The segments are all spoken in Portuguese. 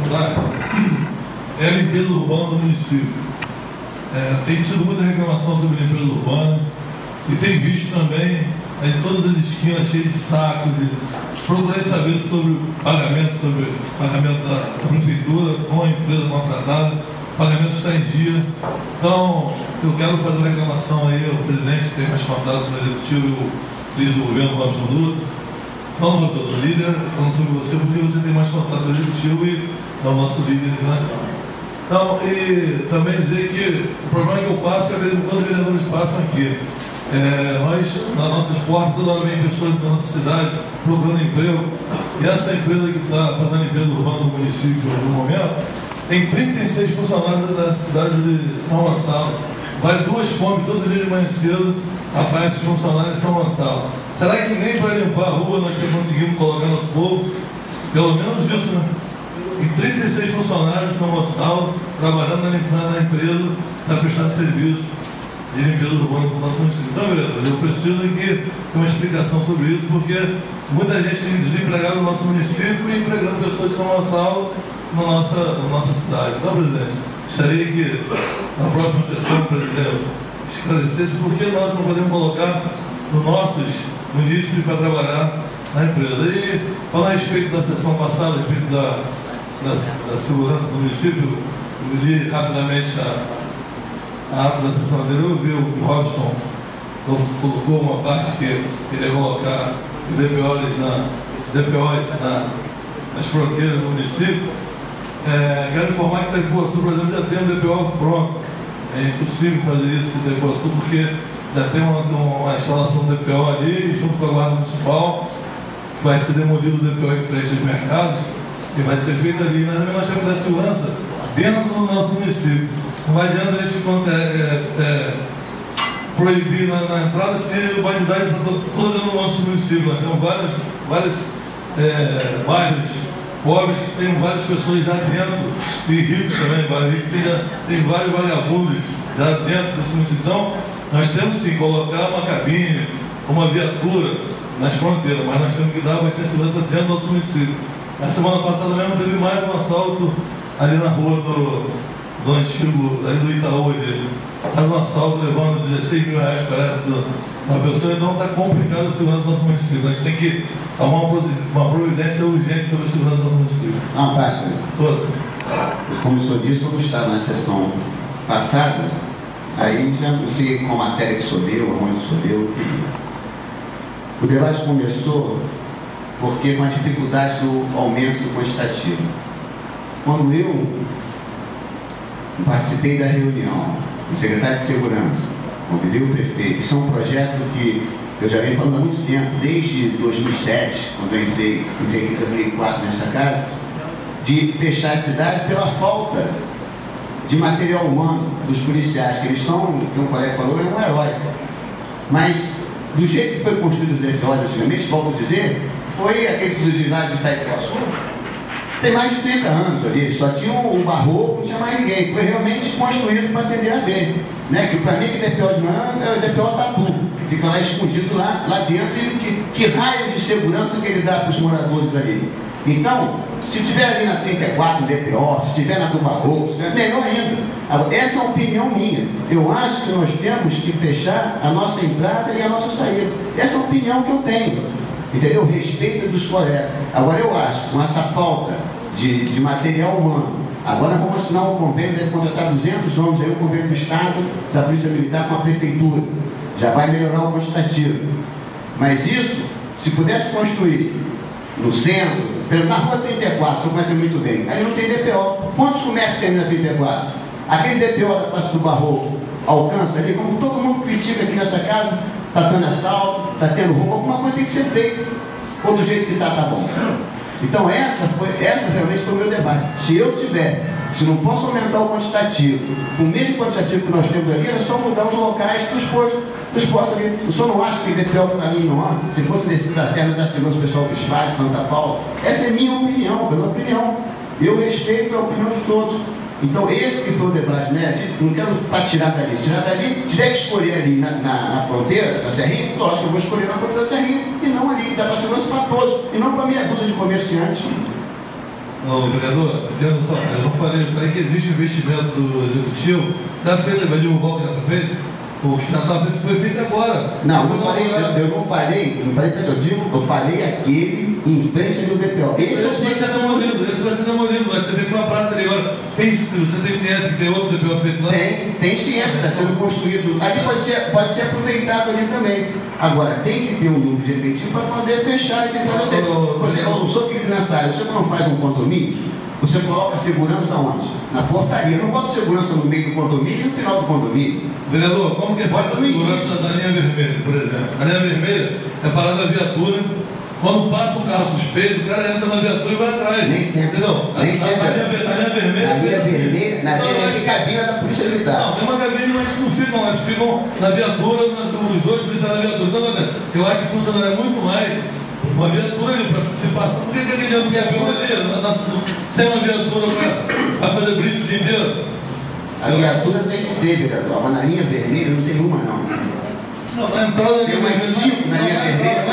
tarde, é a limpeza urbana do município. Tem tido muita reclamação sobre a limpeza urbana e tem visto também em todas as esquinas cheias de sacos. Procurei saber sobre o pagamento da prefeitura com a empresa contratada. O pagamento está em dia. Então, eu quero fazer uma reclamação aí ao presidente que tem mais contato com o executivo e o líder do governo, Robson Lula. Não, doutor, líder, falando sobre você, porque você tem mais contato com o executivo e é o nosso líder aqui na Câmara. Então, e também dizer que o problema que eu passo é que quando os vereadores passam aqui, nós, nas nossas portas, toda hora vem pessoas da nossa cidade procurando emprego, e essa empresa que está fazendo a limpeza urbana do município no momento, tem 36 funcionários da cidade de São Gonçalo. Vai 2 Kombi todo dia de manhã cedo, rapaz, esses funcionários em São Gonçalo. Será que nem para limpar a rua nós conseguimos colocar nosso povo? Pelo menos isso, né? E 36 funcionários de São Gonçalo trabalhando na empresa, está prestando serviço de limpeza urbana para o nosso município. Então, vereador, eu preciso aqui ter uma explicação sobre isso, porque muita gente tem desempregado no nosso município e empregando pessoas de São Gonçalo na nossa cidade. Então, presidente, gostaria que na próxima sessão, presidente, esclarecesse por que nós não podemos colocar os nossos municípios para trabalhar na empresa. E falar a respeito da sessão passada, a respeito da segurança do município, eu li rapidamente a ata da sessão anterior, eu vi o Robson colocou uma parte que queria colocar os DPOs nas fronteiras do município. Quero informar que Itaipuaçu, por exemplo, já tem um DPO pronto. É impossível fazer isso em Itaipuaçu, porque já tem uma instalação do DPO ali, junto com a Guarda Municipal, que vai ser demolido o DPO em frente aos mercados, e vai ser feito ali. Nós temos que dar segurança dentro do nosso município. Não adianta a gente proibir na entrada se a bandidagem está toda dentro do nosso município. Nós temos vários bairros pobres que tem várias pessoas já dentro, e ricos também, bairros ricos tem vários vagabundos já dentro desse município. Então, nós temos sim que colocar uma cabine, uma viatura nas fronteiras, mas nós temos que dar bastante segurança dentro do nosso município. Na semana passada mesmo teve mais um assalto ali na rua do antigo, ali do Itaú, mais um assalto levando 16 mil reais, parece, uma pessoa. Então está complicada a segurança do nosso município. A gente tem que tomar uma providência urgente sobre a segurança do nosso município. Não, Páscoa. Como o senhor disse, eu estava na sessão passada, aí já não sei qual matéria que subiu, onde subiu. O debate começou porque com a dificuldade do aumento do quantitativo. Quando eu participei da reunião, o secretário de Segurança, convidei o prefeito, isso é um projeto que eu já venho falando há muito tempo, desde 2007, quando eu entrei em 2004 nessa casa, de fechar a cidade pela falta de material humano dos policiais, que eles são, que um colega falou, é um herói. Mas, do jeito que foi construído os DPOs antigamente, volto a dizer, foi aquele dos lados de Itaipuaçu, tem mais de 30 anos ali, só tinha um barroco, não tinha mais ninguém. Foi realmente construído para atender a dele. Né? Que para mim que DPO de manhã é o DPO tatu, que fica lá escondido lá dentro, e que raio de segurança que ele dá para os moradores ali. Então, se tiver ali na 34 DPO, se tiver na do barroco, melhor ainda. Essa é a opinião minha. Eu acho que nós temos que fechar a nossa entrada e a nossa saída. Essa é a opinião que eu tenho. Entendeu? Respeito dos colegas. Agora eu acho, com essa falta de material humano, agora vamos assinar um convênio, deve contratar 200 homens, aí o convênio do Estado, da Polícia Militar com a Prefeitura. Já vai melhorar o quantitativo. Mas isso, se pudesse construir no centro, na rua 34, você conhece muito bem, ali não tem DPO. Quantos comércios tem na 34? Aquele DPO da Praça do Barroco alcança ali, como todo mundo critica aqui nessa casa, está tendo assalto, está tendo roubo, alguma coisa tem que ser feita. Ou do jeito que está, tá bom. Então essa realmente foi o meu debate. Se não posso aumentar o quantitativo, o mesmo quantitativo que nós temos ali, é só mudar os locais dos postos ali. O senhor não acha que DPO está ali não há? Se fosse descer da Serra da Segurança Pessoal do Espaço, Santa Paula, essa é minha opinião, pela opinião. Eu respeito a opinião de todos. Então esse que foi o debate, né? Não quero para tirar dali, tiver que escolher ali na fronteira, na Serrinha, lógico que eu vou escolher na fronteira da Serrinha, e não ali, que dá para segurança para todos, e não para meia dúzia de comerciantes. Então, presidente, eu quero fazer uma pergunta. Quando o senhor fala em limpeza urbana, o senhor está falando Não, vereador, entendo só, eu falei que existe investimento do executivo, já fez, vai derrubar o que já está feito? O que já está feito foi feito agora. Não, eu falei aquele em frente do BPO. Esse vai ser demolido, mas você vê com a praça ali agora. Você tem ciência que tem outro DPO feito lá? Tem ciência, está sendo construído. Ali pode ser aproveitado ali também. Agora, tem que ter um número de efetivo para poder fechar esse então o senhor querido nessa área, você não faz um condomínio, você coloca segurança onde? Na portaria. Não bota segurança no meio do condomínio e no final do condomínio. Vereador, como que é feita a segurança da linha vermelha, por exemplo? A linha vermelha é parada a viatura. Quando passa um carro suspeito, o cara entra na viatura e vai atrás. Nem sempre. Entendeu? Nem sempre. A linha vermelha. Na linha vermelha, é cabine da Polícia Militar. Não, tem uma cabine, mas não ficam, eles ficam na viatura, os dois policiais na viatura. Então, eu acho que funcionaria muito mais uma viatura ali, para se passar. Por que aquele ano que ali, sem uma viatura para fazer blitz o dia inteiro? A viatura tem que ter, vereador. Mas na linha vermelha não tem uma, não. Não, na entrada tem mais 5 na linha vermelha,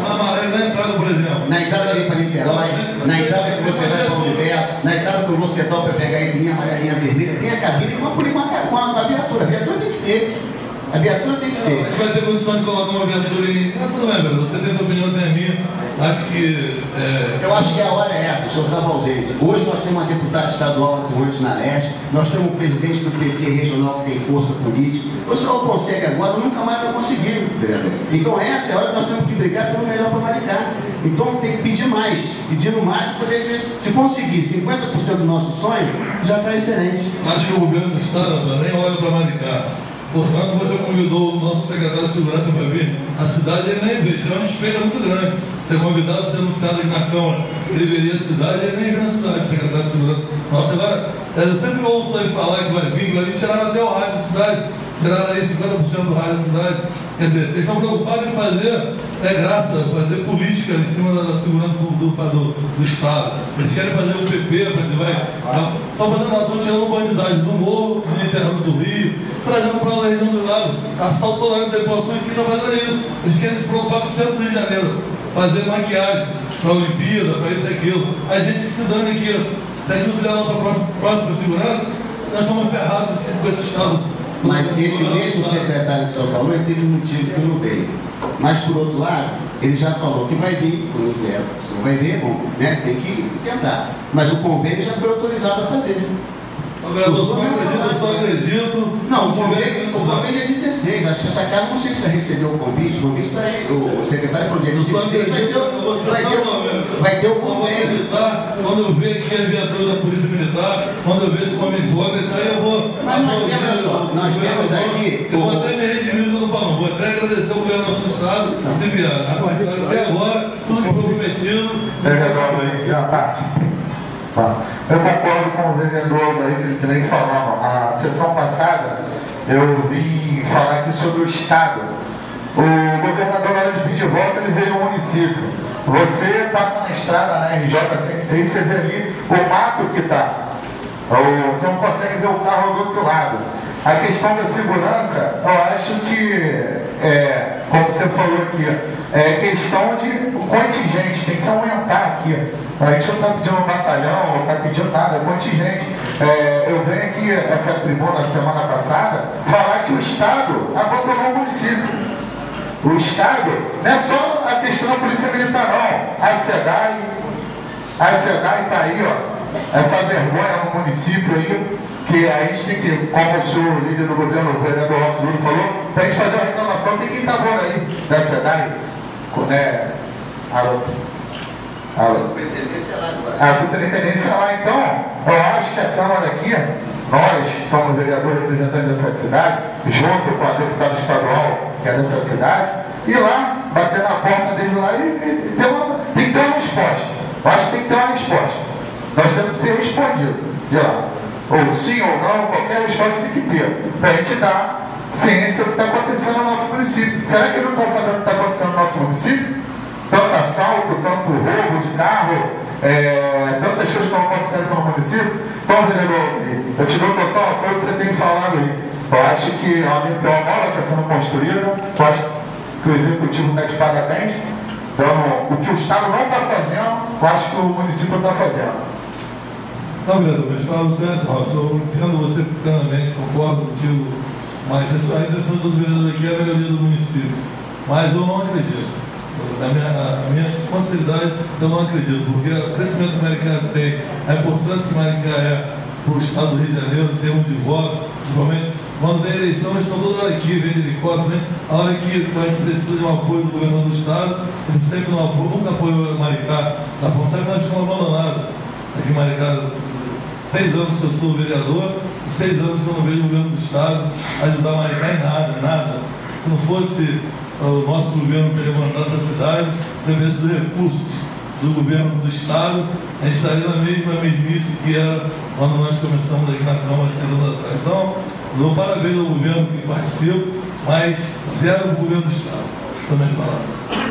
na amarela, na entrada, por exemplo. Na entrada que vem para Niterói, na entrada que você vai para o Universo, na entrada que você vai para pegar a linha amarelinha vermelha, tem a cabine com a viatura. A viatura tem que ter. A viatura tem que ter. Vai ter condição de colocar uma viatura em. Tudo bem, vereador. Você tem sua opinião, tem a minha. Acho que. Eu acho que a hora é essa, o senhor estava ausente. Hoje nós temos uma deputada estadual atuante na Leste, nós temos um presidente do PT regional que tem força política. O senhor consegue agora, nunca mais vai conseguir, vereador. Então essa é a hora que nós temos que brigar pelo melhor para Maricá. Então tem que pedir mais, pedindo mais para poder se conseguir 50% do nosso sonho, já está excelente. Acho que o governo do Estado nem olha para Maricá. Portanto, você convidou o nosso secretário de Segurança para vir. A cidade ele nem vê, isso é uma despeita muito grande. Ser convidado a ser anunciado aqui na Câmara, ele veria a cidade, ele nem vê na cidade, o secretário de Segurança. Nossa, agora, eu sempre ouço aí falar que vai vir, tiraram até o rádio da cidade, tiraram aí 50% do rádio da cidade. Quer dizer, eles estão preocupados em fazer fazer política em cima da segurança do Estado. Eles querem fazer o PP, estão tirando bandidagem do morro, do Niterói do Rio, trazendo para a região do lado, assalto toda hora de população que estão fazendo isso. Eles querem se preocupar com o centro do Rio de Janeiro, fazer maquiagem para a Olimpíada, para isso e aquilo. A gente se dando aqui, se a gente não fizer a nossa próxima segurança, nós estamos ferrados com esse Estado. Mas esse mesmo secretário que o senhor falou, ele teve um motivo que não veio. Mas, por outro lado, ele já falou que vai vir, quando vier. O senhor vai ver, né? Tem que tentar. Mas o convênio já foi autorizado a fazer. Eu só acredito. Não, o convênio é 16. Acho que essa casa, não sei se já recebeu o convite. O convite está aí. O secretário falou dia 16. Vai ter o convênio. Quando eu ver aqui a viatura da Polícia Militar, quando eu ver esse homem for gritar, eu vou. Mas nós temos aqui. Eu vou até me redimir, eu não falo. Vou até agradecer ao governador do Estado, se vier. Até agora, tudo que foi prometido. Vereador, aí, já parte. Eu concordo com o vereador aí que ele também falava. A sessão passada eu vim falar aqui sobre o Estado. O governador, na hora de pedir volta, ele veio ao município. Você passa na estrada, na RJ 106, você vê ali o mato que está. Você não consegue ver o carro do outro lado. A questão da segurança, eu acho que, como você falou aqui, é questão de contingente, tem que aumentar aqui. A gente não está pedindo um batalhão, não está pedindo nada, é contingente. Eu venho aqui, essa tribuna, semana passada, falar que o Estado abandonou o município. O Estado não é só a questão da Polícia Militar, não. A SEDAI está aí, ó, essa vergonha no município aí, que a gente tem que, como o senhor líder do governo, o vereador Lopes Lula falou, para a gente fazer uma reclamação, tem que estar bom aí da SEDAI. A superintendência lá, então, eu acho que a Câmara aqui, nós que somos vereadores representantes dessa cidade, junto com a deputada estadual, que é dessa cidade, ir lá, bater na porta deles lá e tem que ter uma resposta. Eu acho que tem que ter uma resposta. Nós temos que ser respondidos de lá. Ou sim ou não, qualquer resposta tem que ter, para a gente dar ciência do que está acontecendo no nosso município. Será que eles não estão sabendo o que está acontecendo no nosso município? Tanto assalto, tanto roubo de carro, tantas coisas estão acontecendo aqui no município. Então, vereador, eu te dou total apoio que você tem falado aí. Eu acho que a nova está sendo construída, eu acho que o Executivo está de parabéns. Então, o que o Estado não está fazendo, eu acho que o município está fazendo. Não, vereador, mas para você é só, eu entendo você plenamente, concordo contigo, mas a intenção dos vereadores aqui é a melhoria do município. Mas eu não acredito. A minha sinceridade, eu não acredito, porque o crescimento que Maricá tem, a importância que Maricá é para o estado do Rio de Janeiro, em termos de votos, principalmente quando tem eleição, eles estão toda hora aqui, vem de helicóptero, né? A hora que a gente precisa de um apoio do governo do estado, ele sempre não apoia, nunca apoiou Maricá. Tá falando, sabe que nós ficamos abandonados aqui em Maricá. 6 anos que eu sou vereador, 6 anos que eu não vejo o governo do estado ajudar Maricá em nada, nada. Se não fosse o nosso governo ter levantado essa cidade, se tivesse os recursos do governo do estado, a gente estaria na mesma mesmice que era quando nós começamos aqui na Câmara 6 anos atrás. Então, eu dou parabéns ao governo que participa, mas zero o governo do estado. São minhas palavras.